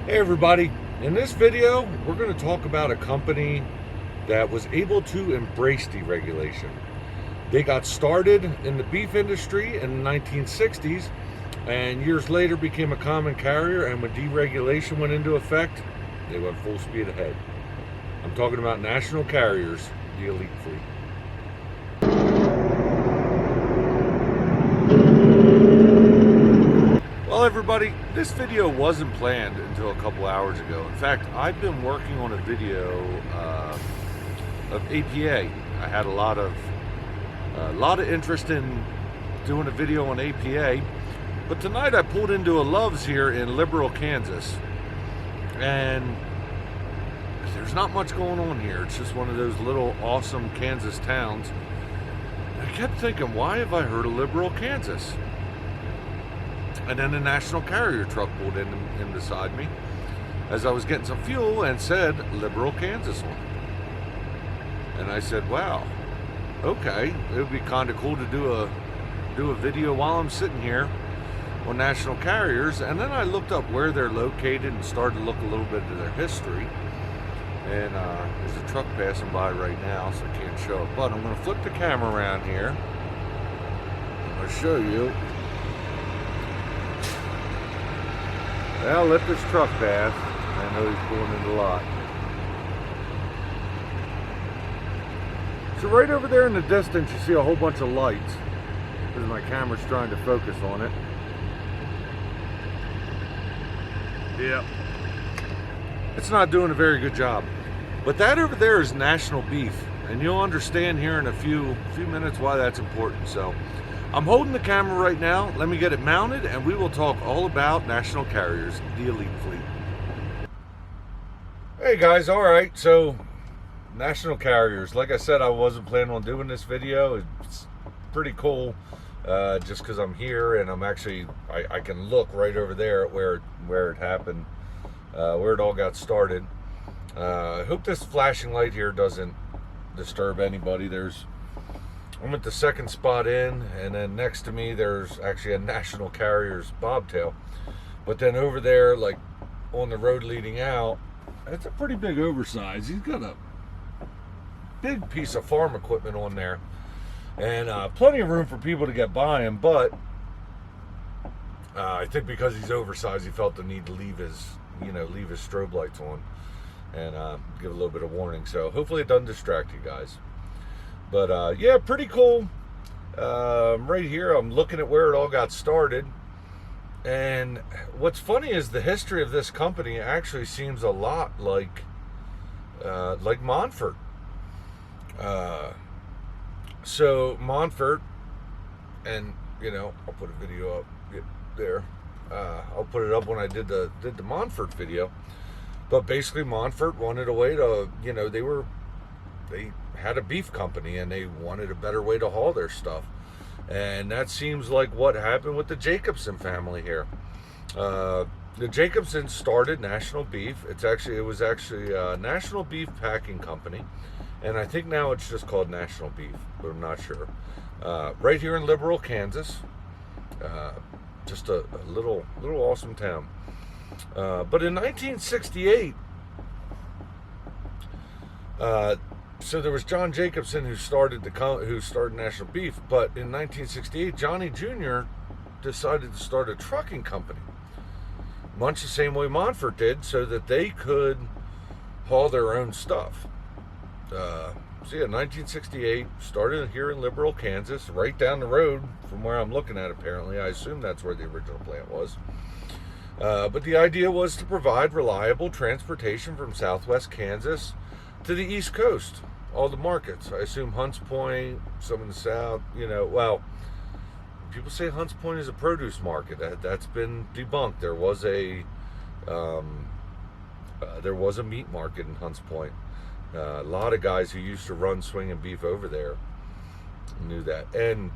Hey everybody, in this video we're going to talk about a company that was able to embrace deregulation. They got started in the beef industry in the 1960s and years later became a common carrier, and when deregulation went into effect, they went full speed ahead. I'm talking about National Carriers, the elite fleet. Well everybody, this video wasn't planned until a couple hours ago. In fact, I've been working on a video of APA. I had a lot of interest in doing a video on APA, but tonight I pulled into a Love's here in Liberal, Kansas, and there's not much going on here. It's just one of those little awesome Kansas towns. And I kept thinking, why have I heard of Liberal, Kansas? And then a National Carrier truck pulled in beside me as I was getting some fuel and said Liberal, Kansas on it. And I said, wow, okay, it would be kind of cool to do a video while I'm sitting here on National Carriers. And then I looked up where they're located and started to look a little bit at their history. And there's a truck passing by right now, so I can't show it. But I'm going to flip the camera around here. I'm going to show you. Well, let this truck pass. I know he's pulling in the lot. So right over there in the distance, you see a whole bunch of lights, because my camera's trying to focus on it. Yep. It's not doing a very good job. But that over there is National Beef, and you'll understand here in a few minutes why that's important. So I'm holding the camera right now. Let me get it mounted and we will talk all about National Carriers, the elite fleet. Hey guys, all right, so National Carriers, like I said, I wasn't planning on doing this video. It's pretty cool, just because I'm here and I'm actually, I can look right over there at where it happened, where it all got started. I hope this flashing light here doesn't disturb anybody. I'm at the second spot in, and then next to me there's actually a National Carriers bobtail. But then over there, like on the road leading out, it's a pretty big oversize. He's got a big piece of farm equipment on there, and plenty of room for people to get by him. But I think because he's oversized, he felt the need to leave his strobe lights on and give a little bit of warning. So hopefully it doesn't distract you guys. But yeah, pretty cool. Right here, I'm looking at where it all got started. And what's funny is the history of this company actually seems a lot like Montfort. So Montfort, and I'll put a video up there. I'll put it up when I did the Montfort video. But basically, Montfort wanted a way to, they had a beef company and they wanted a better way to haul their stuff, and that seems like what happened with the Jacobson family here. The Jacobsons started National Beef. It was actually a National Beef Packing Company, and I think now it's just called National Beef, but I'm not sure. Right here in Liberal, Kansas. Just a little awesome town. But in 1968, so there was John Jacobson who started National Beef, but in 1968, Johnny Jr. decided to start a trucking company, much the same way Montfort did, so that they could haul their own stuff. So yeah, 1968, started here in Liberal, Kansas, right down the road from where I'm looking at. Apparently, I assume that's where the original plant was. But the idea was to provide reliable transportation from Southwest Kansas to the East Coast, all the markets. I assume Hunts Point, some in the South, well, people say Hunts Point is a produce market. That's been debunked. There was a meat market in Hunts Point. A lot of guys who used to run Swinging Beef over there knew that. And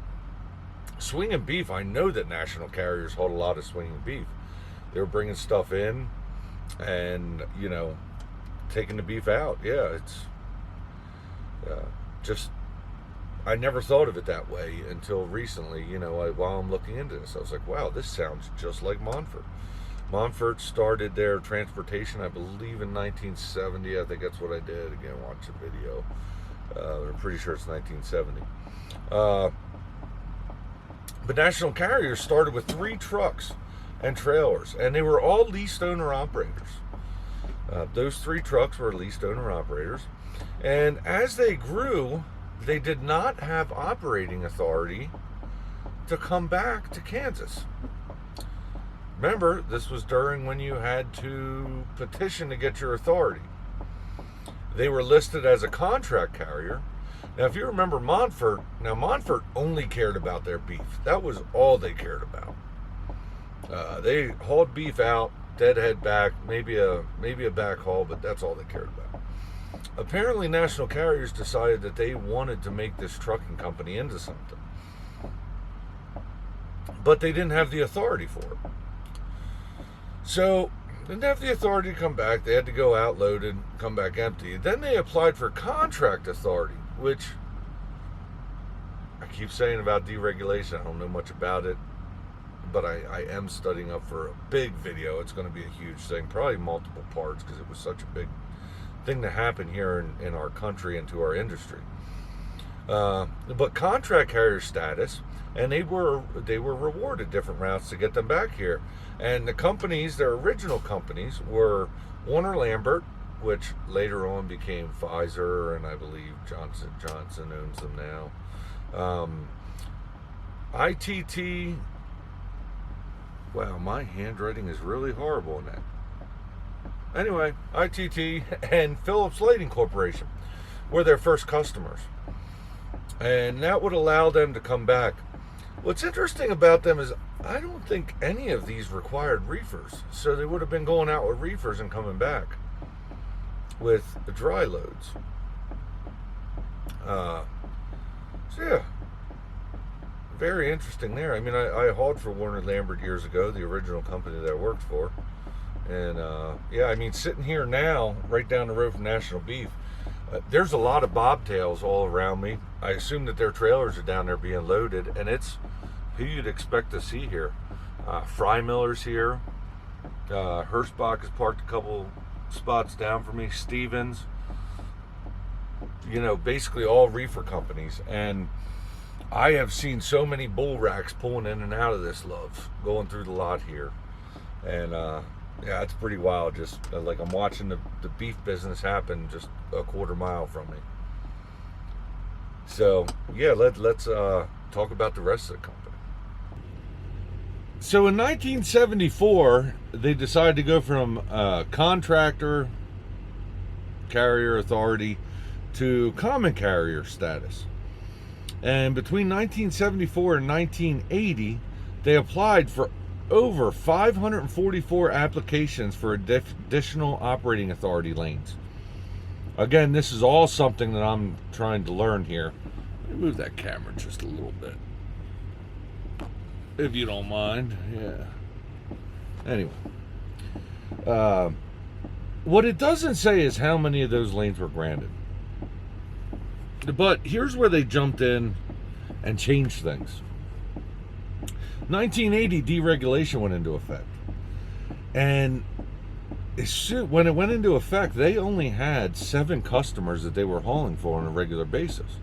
Swinging Beef, I know that National Carriers hauled a lot of Swinging Beef. They were bringing stuff in and, taking the beef out. Yeah, it's just, I never thought of it that way until recently, while I'm looking into this. I was like, wow, this sounds just like Montfort. Montfort started their transportation, I believe, in 1970. I think that's what I did. Again, watch the video. I'm pretty sure it's 1970. But National Carriers started with 3 trucks and trailers, and they were all leased owner operators. Those 3 trucks were leased owner operators, and as they grew, they did not have operating authority to come back to Kansas. Remember, this was during when you had to petition to get your authority. They were listed as a contract carrier. Now, if you remember Montfort, Montfort only cared about their beef. That was all they cared about. They hauled beef out, deadhead back, maybe a back haul, but that's all they cared about. Apparently, National Carriers decided that they wanted to make this trucking company into something, but they didn't have the authority for it. So, they didn't have the authority to come back. They had to go out loaded, come back empty. Then they applied for contract authority, which I keep saying about deregulation. I don't know much about it, but I am studying up for a big video. It's going to be a huge thing, probably multiple parts, because it was such a big thing to happen here in our country and to our industry. But contract carrier status, and they were rewarded different routes to get them back here. And the companies, their original companies, were Warner Lambert, which later on became Pfizer, and I believe Johnson & Johnson owns them now. ITT, wow, my handwriting is really horrible in that. Anyway, ITT and Phillips Lighting Corporation were their first customers. And that would allow them to come back. What's interesting about them is I don't think any of these required reefers. So they would have been going out with reefers and coming back with the dry loads. So yeah, very interesting there. I mean, I hauled for Warner Lambert years ago, the original company that I worked for. And yeah, I mean, sitting here now, right down the road from National Beef, there's a lot of bobtails all around me. I assume that their trailers are down there being loaded, and it's who you'd expect to see here. Fry Miller's here. Hirschbach has parked a couple spots down for me. Stevens. You know, basically all reefer companies. And I have seen so many bull racks pulling in and out of this love, going through the lot here. And yeah, it's pretty wild. Just like I'm watching the beef business happen just a quarter mile from me. So yeah, let's talk about the rest of the company. So in 1974, they decided to go from contractor carrier authority to common carrier status. And between 1974 and 1980, they applied for over 544 applications for additional operating authority lanes. Again, this is all something that I'm trying to learn here. Let me move that camera just a little bit, if you don't mind. Yeah. Anyway, what it doesn't say is how many of those lanes were granted. But here's where they jumped in and changed things. 1980 deregulation went into effect, and when it went into effect, they only had 7 customers that they were hauling for on a regular basis,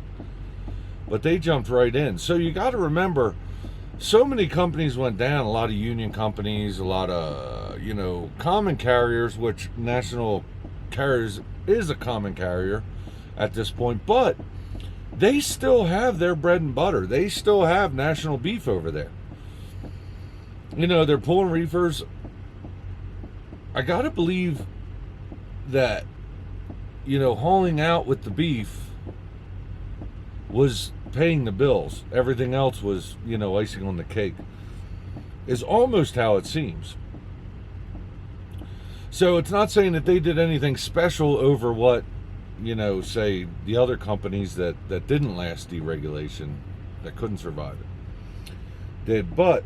but they jumped right in. So you got to remember, so many companies went down, a lot of union companies, a lot of common carriers, which National Carriers is a common carrier at this point, but they still have their bread and butter. They still have National Beef over there. You know, they're pulling reefers. I gotta believe that, hauling out with the beef was paying the bills. Everything else was, icing on the cake, is almost how it seems. So it's not saying that they did anything special over what, say the other companies that didn't last deregulation, that couldn't survive it, did. But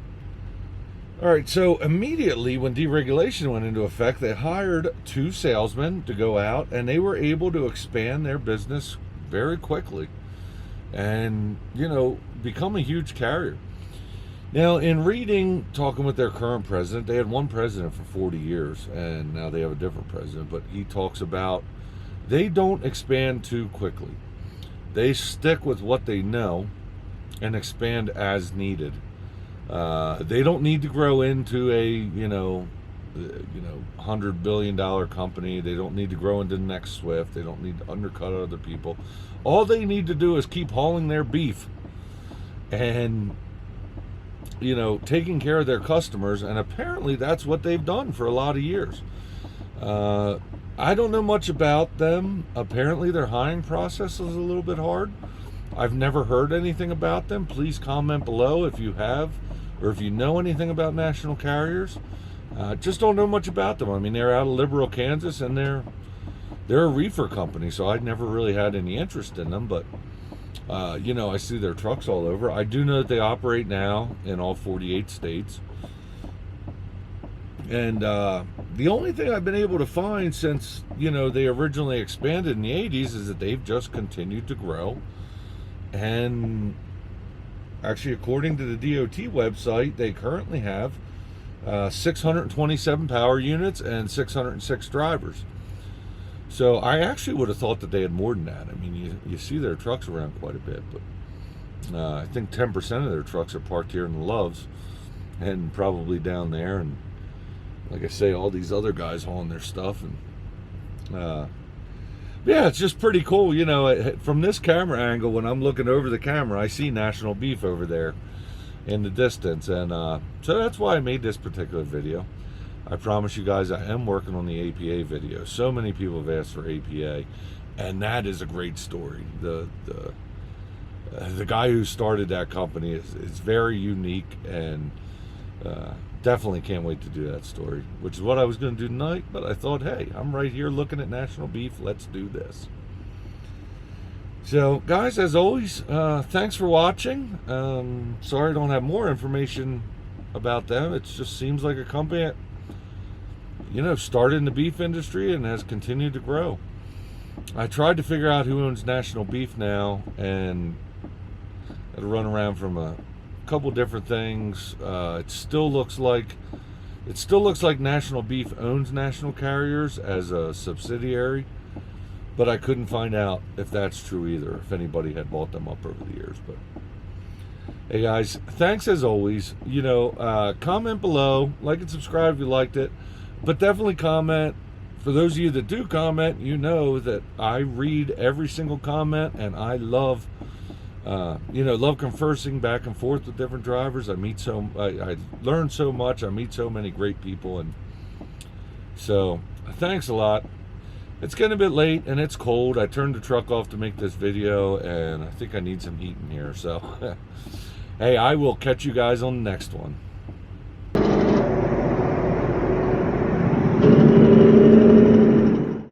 all right, so immediately when deregulation went into effect, they hired 2 salesmen to go out, and they were able to expand their business very quickly and, become a huge carrier. Now, in reading, talking with their current president, they had one president for 40 years, and now they have a different president, but he talks about they don't expand too quickly. They stick with what they know and expand as needed. They don't need to grow into a, $100 billion company. They don't need to grow into the next Swift. They don't need to undercut other people. All they need to do is keep hauling their beef and, taking care of their customers. And apparently that's what they've done for a lot of years. I don't know much about them. Apparently their hiring process is a little bit hard. I've never heard anything about them. Please comment below if you have, or if you know anything about national carriers. Just don't know much about them. I mean, they're out of Liberal, Kansas, and they're a reefer company, so I'd never really had any interest in them, but I see their trucks all over. I do know that they operate now in all 48 states. And the only thing I've been able to find since, they originally expanded in the 80s is that they've just continued to grow. And actually, according to the DOT website, they currently have 627 power units and 606 drivers. So I actually would have thought that they had more than that. I mean, you see their trucks around quite a bit, but I think 10% of their trucks are parked here in the Loves and probably down there. And like I say, all these other guys hauling their stuff. And yeah, it's just pretty cool. From this camera angle, when I'm looking over the camera, I see National Beef over there in the distance. And so that's why I made this particular video. I promise you guys I am working on the APA video. So many people have asked for APA, and that is a great story. The guy who started that company is very unique, and definitely can't wait to do that story, which is what I was going to do tonight, but I thought, hey, I'm right here looking at National Beef. Let's do this. So, guys, as always, thanks for watching. Sorry I don't have more information about them. It just seems like a company that, started in the beef industry and has continued to grow. I tried to figure out who owns National Beef now, and I had to run around from a couple different things. It still looks like National Beef owns National Carriers as a subsidiary, but I couldn't find out if that's true either, if anybody had bought them up over the years. But hey guys, thanks as always. Comment below, like and subscribe if you liked it, but definitely comment. For those of you that do comment, you know that I read every single comment, and I love conversing back and forth with different drivers. I learn so much. I meet so many great people, and so thanks a lot. It's getting a bit late and it's cold. I turned the truck off to make this video, and I think I need some heat in here. So hey, I will catch you guys on the next one.